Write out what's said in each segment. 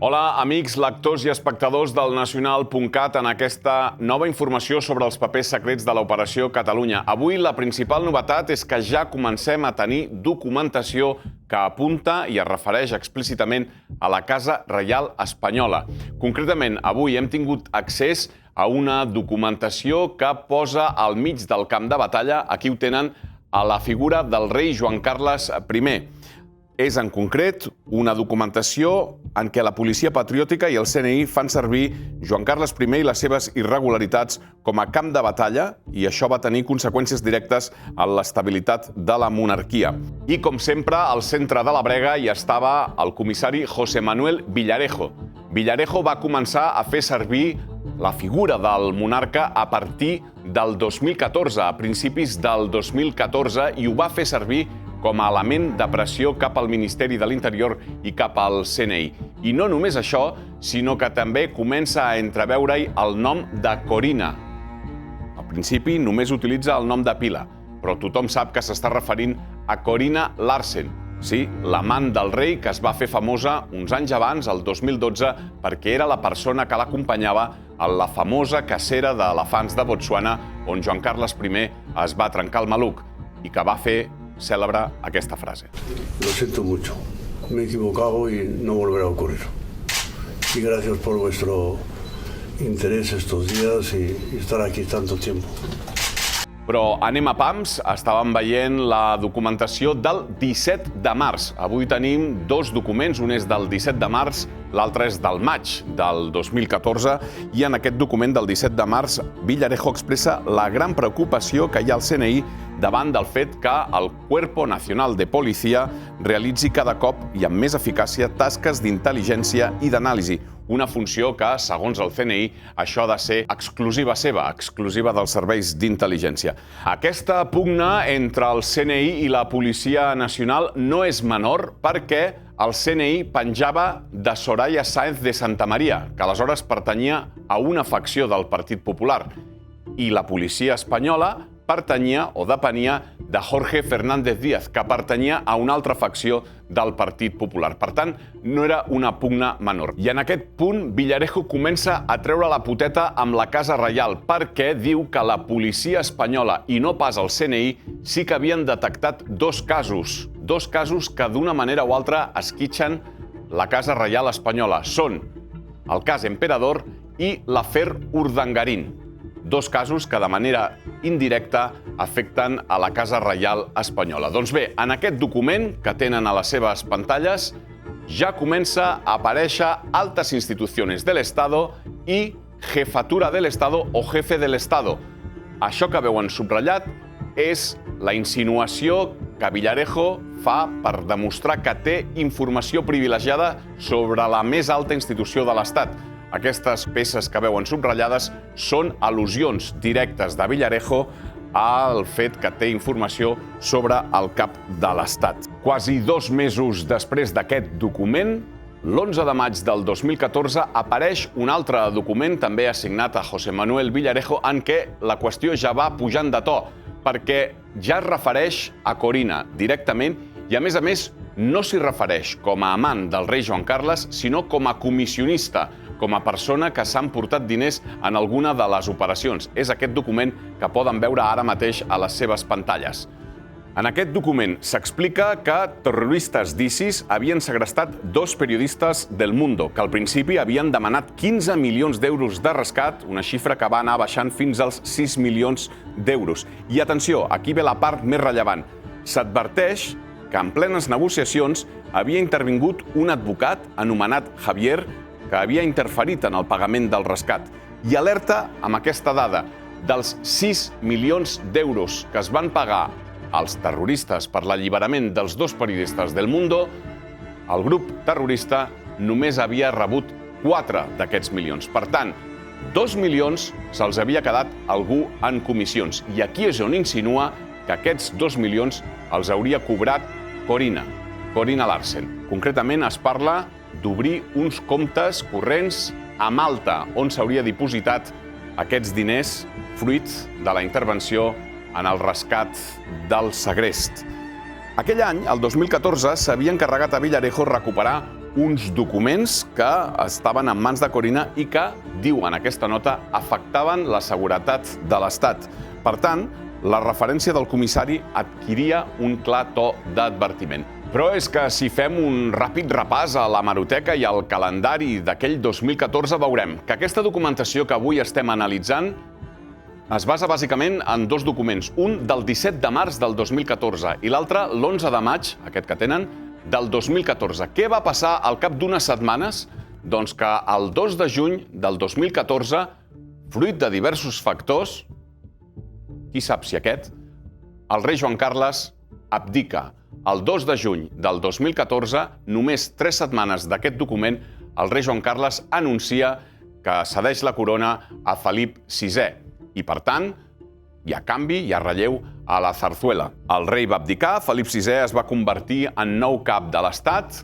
Hola, amics, lectors i espectadors del Nacional.cat en aquesta nova informació sobre els papers secrets de l'Operació Catalunya. Avui la principal novetat és que ja comencem a tenir documentació que apunta i es refereix explícitament a la Casa Reial Espanyola. Concretament, avui hem tingut accés a una documentació que posa al mig del camp de batalla, aquí ho tenen, a la figura del rei Joan Carles I. És, en concret, una documentació en què la Policia Patriòtica i el CNI fan servir Joan Carles I i les seves irregularitats com a camp de batalla, i això va tenir conseqüències directes a l'estabilitat de la monarquia. I, com sempre, al centre de la brega hi estava el comissari José Manuel Villarejo. Villarejo va començar a fer servir la figura del monarca a partir del 2014, a principis del 2014, i ho va fer servir com a element de pressió cap al Ministeri de l'Interior i cap al CNI. I no només això, sinó que també comença a entreveure-hi el nom de Corina. Al principi només utilitza el nom de pila, però tothom sap que s'està referint a Corina Larsen, sí, l'amant del rei que es va fer famosa uns anys abans, el 2012, perquè era la persona que l'acompanyava a la famosa cacera d'elefants de Botswana, on Joan Carles I es va trencar el maluc i que va fer cèlebre aquesta frase. Lo siento mucho, me he equivocado y no volverá a ocurrir. Y gracias por vuestro interés estos días y estar aquí tanto tiempo. Però anem a pams, estàvem veient la documentació del 17 de març. Avui tenim dos documents, un és del 17 de març, l'altre és del maig del 2014, i en aquest document del 17 de març, Villarejo expressa la gran preocupació que hi ha al CNI davant del fet que el Cuerpo Nacional de Policia realitzi cada cop i amb més eficàcia tasques d'intel·ligència i d'anàlisi, una funció que, segons el CNI, això ha de ser exclusiva seva, exclusiva dels serveis d'intel·ligència. Aquesta pugna entre el CNI i la Policia Nacional no és menor perquè el CNI penjava de Soraya Sáenz de Santamaría, que aleshores pertanyia a una facció del Partit Popular, i la policia espanyola pertanyia o depenia de Jorge Fernández Díaz, que pertanyia a una altra facció del Partit Popular. Per tant, no era una pugna menor. I en aquest punt, Villarejo comença a treure la poteta amb la Casa Reial perquè diu que la policia espanyola, i no pas el CNI, sí que havien detectat dos casos que d'una manera o altra esquitxen la Casa Reial espanyola. Són el cas Emperador i l'afer Urdangarín. Dos casos que de manera indirecta afecten a la Casa Reial espanyola. Doncs bé, en aquest document que tenen a les seves pantalles ja comença a aparèixer altas instituciones del Estado i jefatura del Estado o jefe del Estado. Això que veuen subratllat és la insinuació que Villarejo fa per demostrar que té informació privilegiada sobre la més alta institució de l'Estat. Aquestes peces que veuen subratllades són al·lusions directes de Villarejo al fet que té informació sobre el cap de l'Estat. Quasi 2 mesos després d'aquest document, l'11 de maig del 2014, apareix un altre document, també assignat a José Manuel Villarejo, en què la qüestió ja va pujant de to, perquè ja es refereix a Corina directament i, a més, no s'hi refereix com a amant del rei Joan Carles, sinó com a comissionista, com a persona que s'han portat diners en alguna de les operacions. És aquest document que poden veure ara mateix a les seves pantalles. En aquest document s'explica que terroristes d'ISIS havien segrestat 2 periodistes del Mundo, que al principi havien demanat 15 milions d'euros de rescat, una xifra que va anar baixant fins als 6 milions d'euros. I atenció, aquí ve la part més rellevant. S'adverteix que en plenes negociacions havia intervingut un advocat anomenat Javier, que havia interferit en el pagament del rescat, i alerta amb aquesta dada. Dels 6 milions d'euros que es van pagar als terroristes per l'alliberament dels 2 periodistes del Mundo, el grup terrorista només havia rebut 4 d'aquests milions. Per tant, 2 milions se'ls havia quedat algú en comissions. I aquí és on insinua que aquests 2 milions els hauria cobrat Corina Larsen. Concretament es parla d'obrir uns comptes corrents a Malta, on s'hauria dipositat aquests diners fruit de la intervenció en el rescat del segrest. Aquell any, el 2014, s'havia encarregat a Villarejo recuperar uns documents que estaven en mans de Corinna i que, diuen aquesta nota, afectaven la seguretat de l'Estat. Per tant, la referència del comissari adquiria un clar to d'advertiment. Però és que si fem un ràpid repàs a l'hemeroteca i al calendari d'aquell 2014 veurem que aquesta documentació que avui estem analitzant es basa bàsicament en dos documents, un del 17 de març del 2014 i l'altre l'11 de maig, aquest que tenen, del 2014. Què va passar al cap d'unes setmanes? Doncs que el 2 de juny del 2014, fruit de diversos factors, qui sap si aquest, el rei Joan Carles abdica. El 2 de juny del 2014, només 3 setmanes d'aquest document, el rei Joan Carles anuncia que cedeix la corona a Felip VI. I, per tant, hi ha canvi, hi ha relleu a la Zarzuela. El rei va abdicar, Felip VI es va convertir en nou cap de l'Estat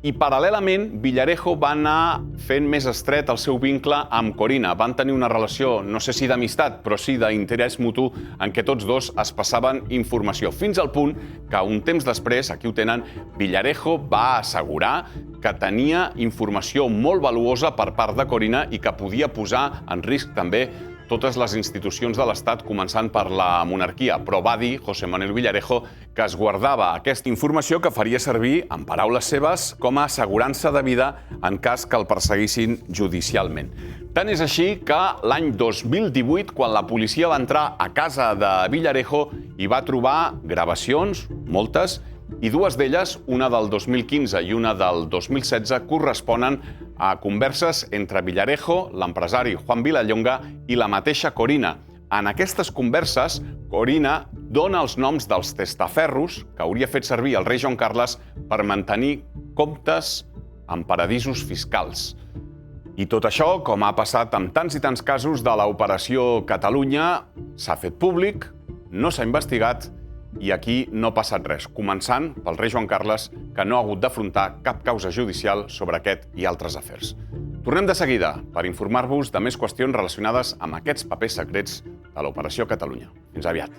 i, paral·lelament, Villarejo va anar fent més estret el seu vincle amb Corinna. Van tenir una relació, no sé si d'amistat, però sí d'interès mutu en què tots dos es passaven informació. Fins al punt que, un temps després, aquí ho tenen, Villarejo va assegurar que tenia informació molt valuosa per part de Corinna i que podia posar en risc també totes les institucions de l'Estat, començant per la monarquia. Però va dir, José Manuel Villarejo, que es guardava aquesta informació que faria servir, en paraules seves, com a assegurança de vida en cas que el perseguissin judicialment. Tant és així que l'any 2018, quan la policia va entrar a casa de Villarejo, hi va trobar gravacions, moltes, i dues d'elles, una del 2015 i una del 2016, corresponen a converses entre Villarejo, l'empresari Juan Vilallonga i la mateixa Corinna. En aquestes converses, Corinna dona els noms dels testaferros que hauria fet servir el rei Joan Carles per mantenir comptes en paradisos fiscals. I tot això, com ha passat en tants i tants casos de l'Operació Catalunya, s'ha fet públic, no s'ha investigat i aquí no ha passat res, començant pel rei Joan Carles, que no ha hagut d'afrontar cap causa judicial sobre aquest i altres afers. Tornem de seguida per informar-vos de més qüestions relacionades amb aquests papers secrets de l'Operació Catalunya. Fins aviat.